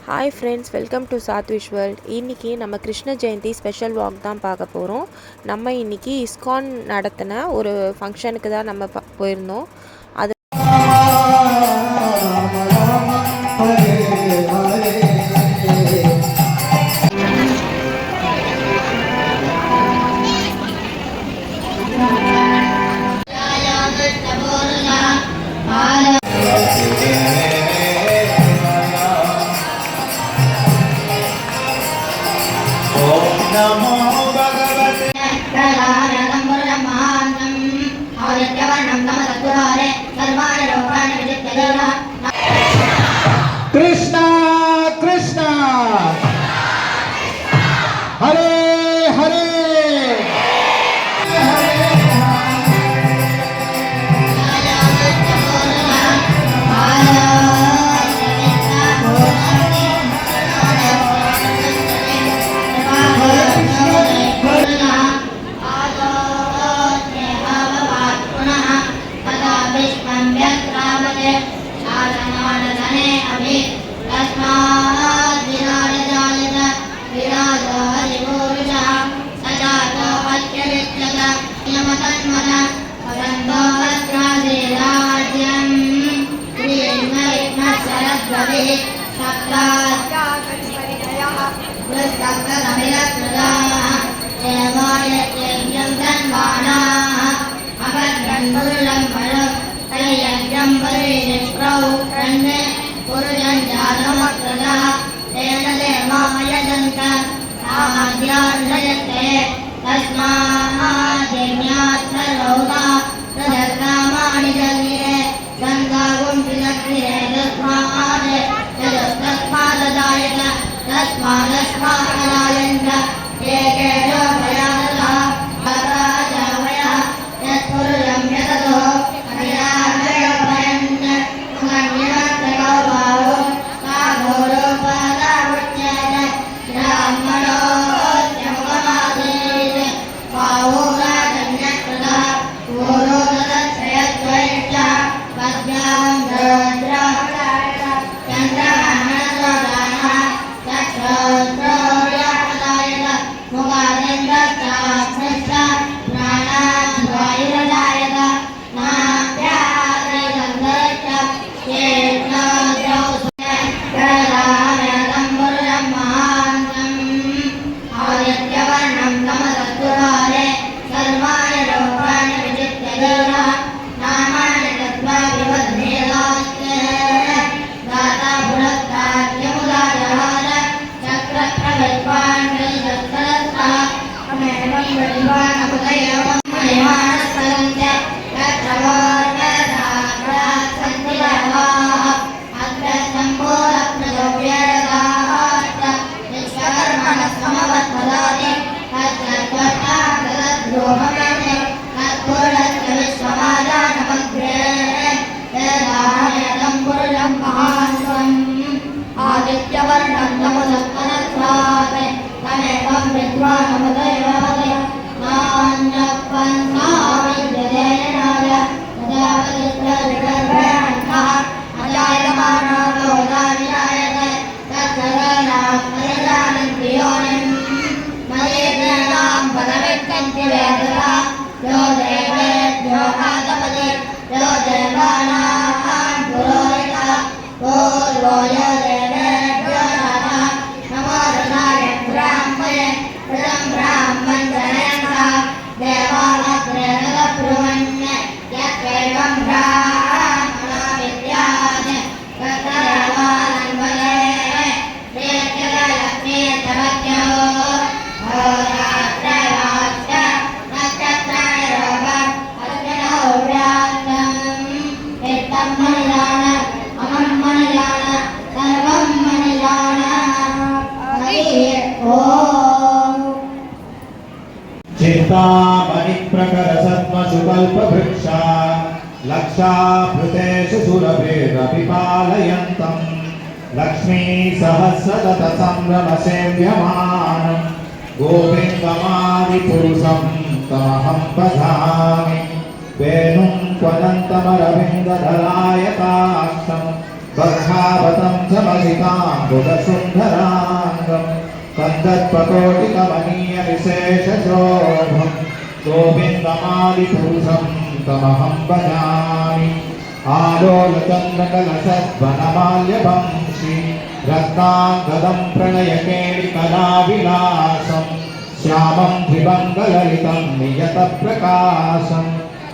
Hi friends, welcome to Sathvish world. இன்றைக்கி நம்ம Krishna Jayanthi special walk தான் பார்க்க போகிறோம். நம்ம இன்றைக்கி இஸ்கான் நடத்தின ஒரு ஃபங்க்ஷனுக்கு தான் நம்ம போயிருந்தோம். அது कृष्णा कृष्णा हरे हरे चिन्तामणिप्रकरसत्त्वसुकल्पवृक्षा लक्षाभृतेषु सुरभिरभिपालयन्तं लक्ष्मीसहस्रततसंभ्रमसेव्यमानं गोविन्दमादिपुरुषं तमहं भजामि वेणुं त्वनन्तमरविन्ददलायताक्षं बर्हावतं समलिताम्बुधसुन्दराङ्गं तद्दत्पकोटिकमनीयविशेषशोभं गोविन्दमादिपुरुषं तमहं भजामि आलोलचन्द्रकलशध्वनमाल्यवंशि रत्नाङ्गदं प्रणयकेलिकलाविलासं श्यामं त्रिभङ्गललितं नियतप्रकाशं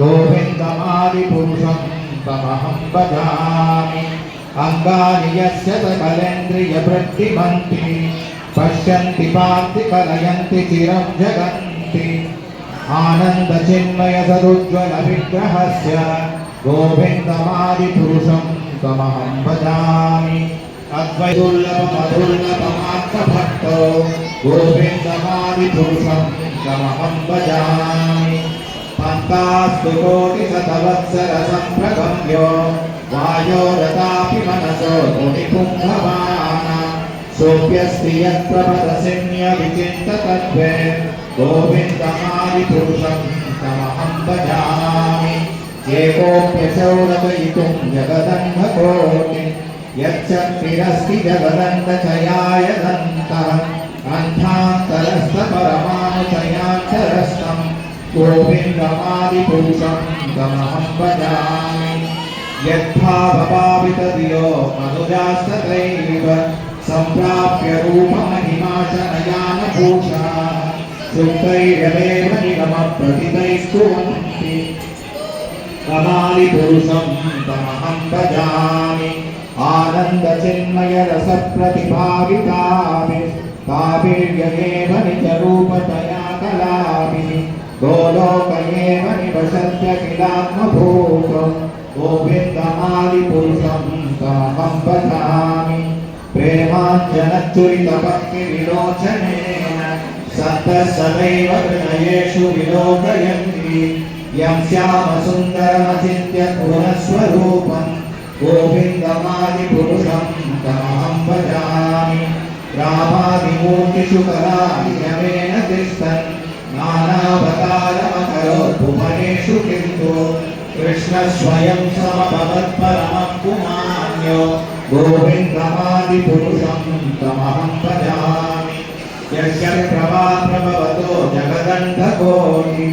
गोविन्दमादिपुरुषं तमहं भजामि अङ्गानि यस्य सकलेन्द्रियवृत्तिमन्ति पश्यन्ति पान्ति कलयन्ति चिरं जगन्ति आनन्दचिन्मयसदुज्ज्वलविग्रहस्य गोविन्दमादिपुरुषं तमहं भजामि अद्वैतुर्लभमधुर्लभमात्मभक्तो गोविन्दमादिपुरुषं तमहं भजामि पन्तास्तु कोटिशतवत्सरसम्प्रगम्यो वायोरतापि मनसो मुनिपुङ्गवान् सोऽप्यस्ति यत्प्रभदसिन्यविचिन्ततत्त्वे गोविन्दमादिपुरुषं तमहं भजामि एकोऽप्यशौरकयितुं जगदन्धकोटि यच्चक्तिरस्ति जगदन्धचयाय दन्तः अन्धान्तरस्थपरमाणुचयान्तरस्थं गोविन्दमादिपुरुषं तमहं भजामि यद्भावभावितधियो मनुजास्तत्रैव सम्प्राप्य रूपमहिमाशनयानभूषा शुद्धैरवेव निगमप्रतिदैस्तुवन्ति तमादिपुरुषं तमहं भजामि आनन्दचिन्मयरसप्रतिभाविताभिः ताभिर्यमेव निजरूपतया कलाभिः गोलोक एव निवसत्य किलात्मभूतम् गोविन्दमादिपुरुषं तमहं भजामि प्रेमाञ्जनच्चुरितभक्तिविलोचनेन सन्तः सदैव हृदयेषु विलोकयन्ति यं श्यामसुन्दरमचिन्त्य पूर्णस्वरूपं गोविन्दमादिपुरुषं तमहं भजामि रामादिमूर्तिषु कलानियमेन तिष्ठन् नानावतारमकरोत् भुवनेषु किन्तु कृष्ण स्वयं समभवत्परमः पुमान्यो गोविन्दमादिपुरुषं तमहं भजामि यस्य प्रभाप्रभवतो जगदन्धकोटि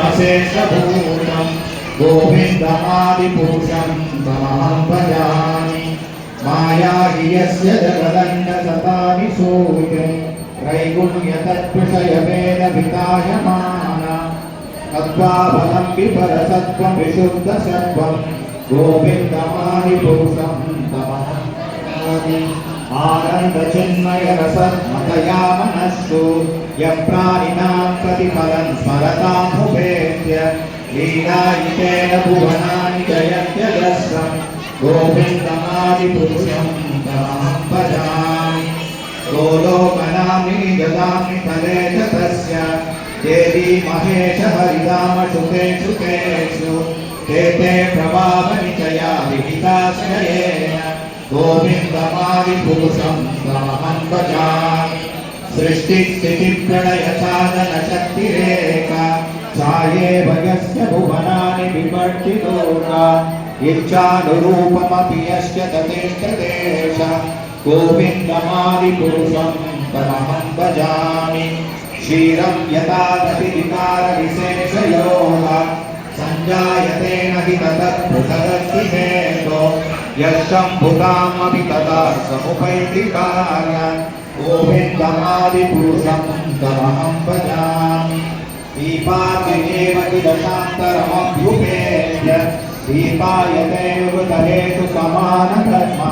कोटिस्वशेषवसुधाभिभूतिभिन्नशेषभूतं गोविन्दमादिपुरुषं तमहं भजामि माया हि यस्य जगदण्डशतानि सूर्यं त्रैगुण्यतत्विषयमेन वितायमाना तद्वाबलं विपरसत्त्वं विशुद्धसत्त्वं गोविन्दमादिपुरुषं तमहं भजामि आनन्दचिन्मयरसमतया मनस्सु यः प्राणिनां प्रतिफलं स्मरतामुपेत्य लीलायितेन भुवनानि जयत्यजस्रं गोविन्दमादिपुरुषं तमहं भजामि गोलोकनाम्नि जगामि तले च तस्य देवी महेश हरिधामषु तेषु तेषु ते ते प्रभावनिचया विहिताश्रयेण गोविन्दमादिपुरुषं तमहं भजामि सृष्टिस्थितिप्रलयसाधनशक्तिरेका सायेव यस्य भुवनानि विवर्तितोका इच्छानुरूपमपि यस्य ततिष्ठतेष गोविन्दमादिपुरुषं तमहं भजामि क्षीरं यथा दधिविकारविशेषयोः सञ्जायते न हि ततः भेदो यशम्भुतामपि तथा समुपैति कार्यान् गोविन्दमादिपुरुषं तमहं भजामि दीपाग्निरेव किदशान्तरमभ्युपेत्य दीपायते हृदयेषु समानधर्मा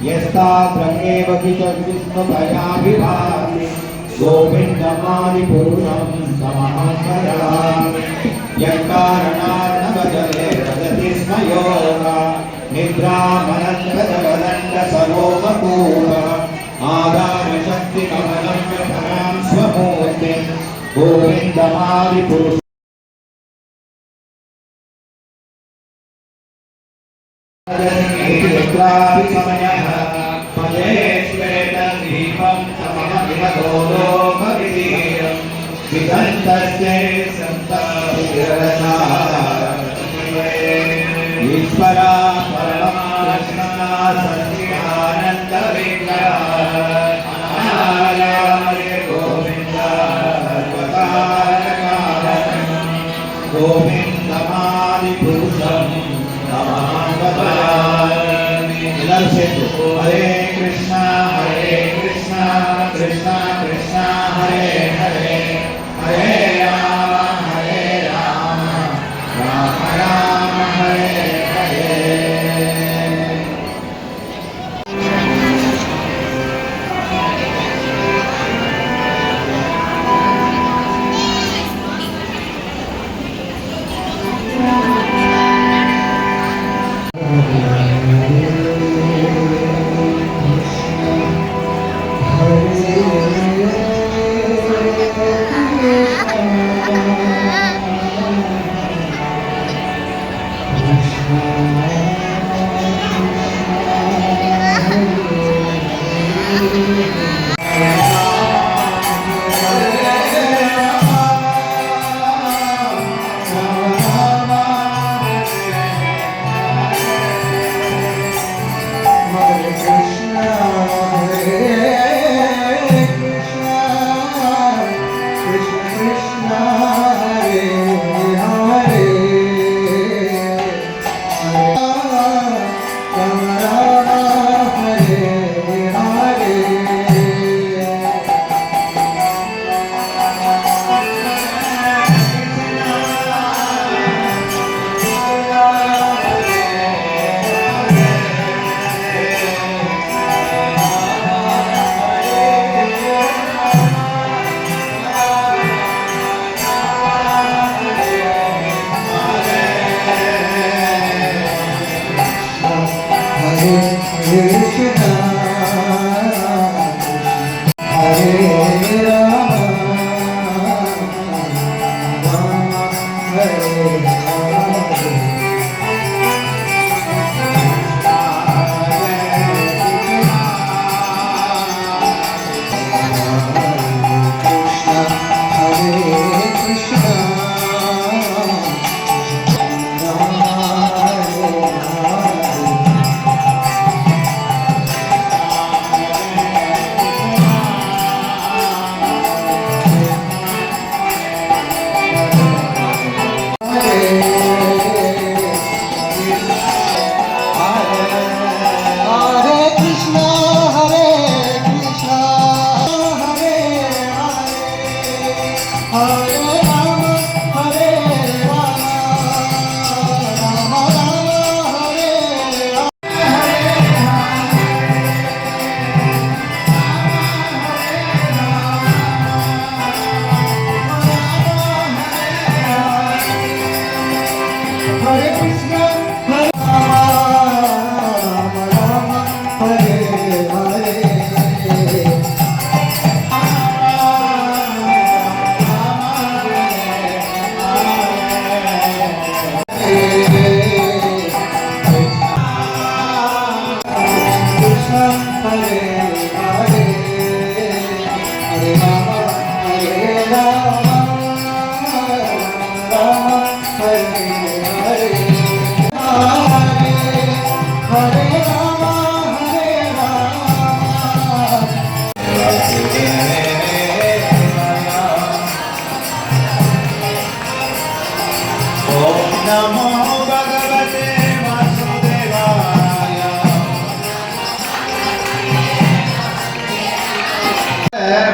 यस्ताग्रमेव किचविष्णुतया विभाति गोविन्दमादिपुरुषं तमहं भजामि यत्कारणार्णवजले रजति स्म योगा निद्रामनन्दजगदण्डसरोमपूरः आधारशक्तिकमलं परां स्वमूर्तिं गोविन्दमादिपुरुषं यत्रापि समयः पदे श्वेतं दीपं समममिह गोलोकविदीरं विदन्तस्य सन्ताभिरसारः ఈశ్వరా పరమాత్మా సచ్చిదానంద విగ్రహ గోవింద గోవిందమాది పురుషం హరే కృష్ణ కృష్ణ కృష్ణ హరే హరే హరే రామ రామ రామ హరే హరే.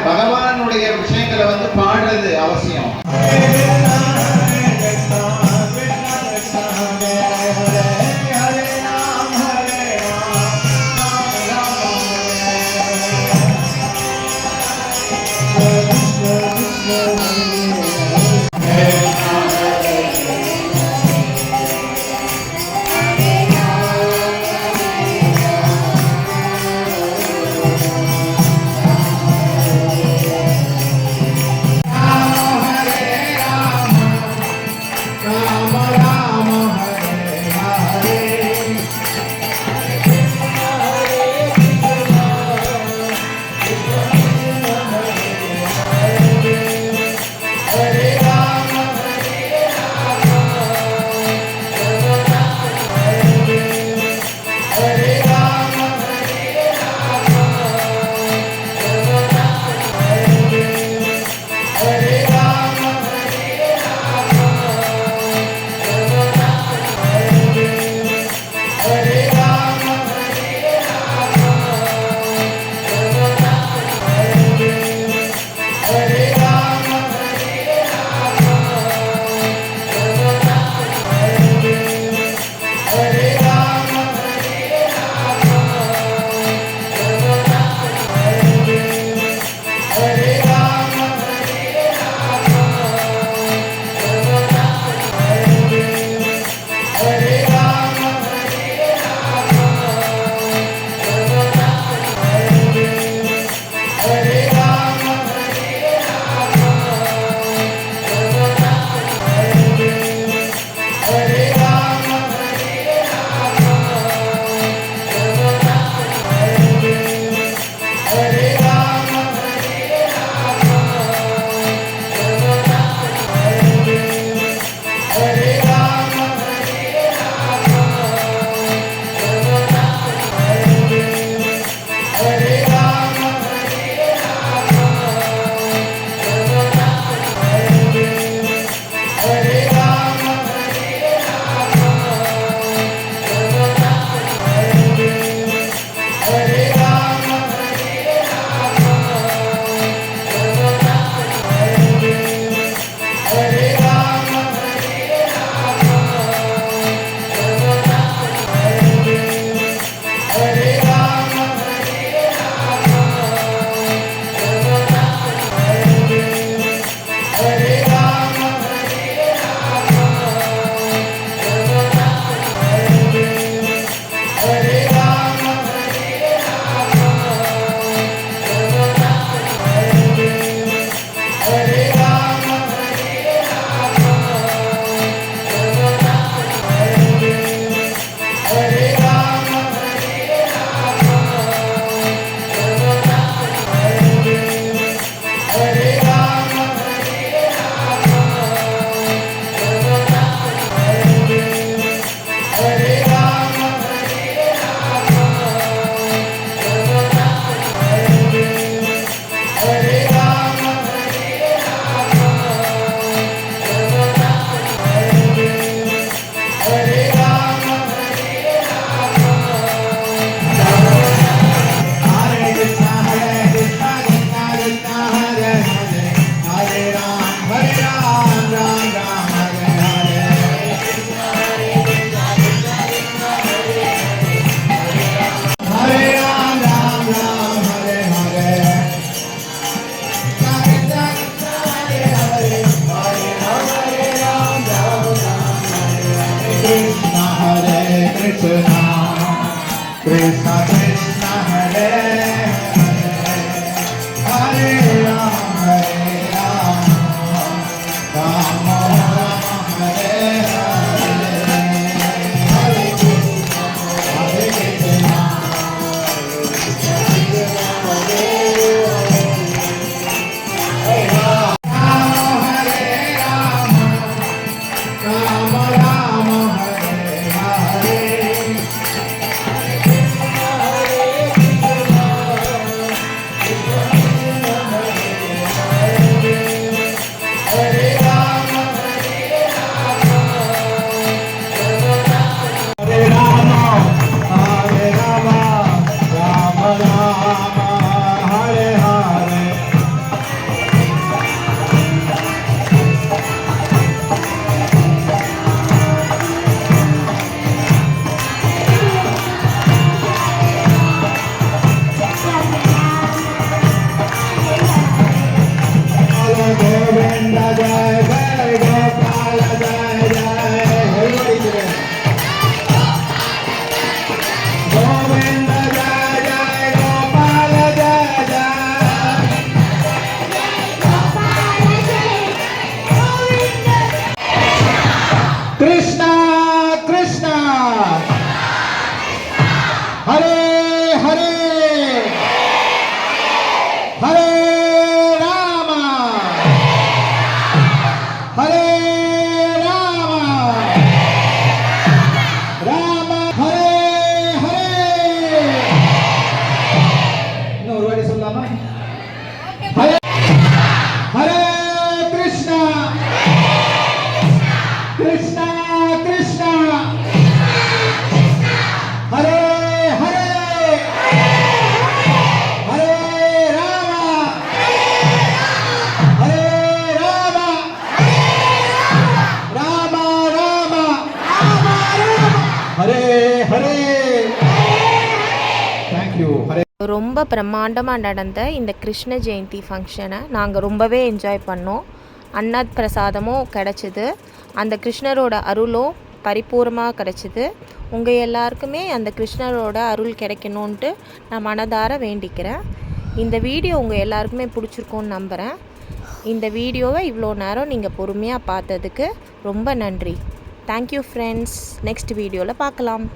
பகவானுடைய விஷயங்களை வந்து பாடுறது அவசியம். Krishna Krishna Hare Hare Hare Rama Rama Rama Hare Hare Hare Krishna Rama Rama Hare Hare Hare Rama Hare Rama Hare Rama Rama Rama Hare Hare Govinda Jai Jai Gopala Jai Jai Everybody together. Govinda Jai Jai Gopala Jai Jai Krishna Krishna Hare Hare Hare Rama Hare Rama Rama Hare Hare இன்னொரு வாட்டி சொல்லலாமா Hare Hare Krishna Krishna Krishna Hare Hare Hare Rama Hare Rama Rama Rama Hare Hare Thank you Hare ரொம்ப பிரம்மாண்டமாக நடந்த இந்த கிருஷ்ண ஜெயந்தி ஃபங்க்ஷனை நாங்கள் ரொம்பவே என்ஜாய் பண்ணோம். அன்னத் பிரசாதமும் கிடச்சிது. அந்த கிருஷ்ணரோட அருளும் பரிபூர்ணமாக கிடச்சிது. உங்கள் எல்லாருக்குமே அந்த கிருஷ்ணரோட அருள் கிடைக்கணுன்ட்டு நான் மனதார வேண்டிக்கிறேன். இந்த வீடியோ உங்கள் எல்லாருக்குமே பிடிச்சிருக்கும்னு நம்புகிறேன். இந்த வீடியோவை இவ்வளோ நேரம் நீங்கள் பொறுமையாக பார்த்ததுக்கு ரொம்ப நன்றி. Thank you friends. நெக்ஸ்ட் வீடியோவில் பார்க்கலாம்.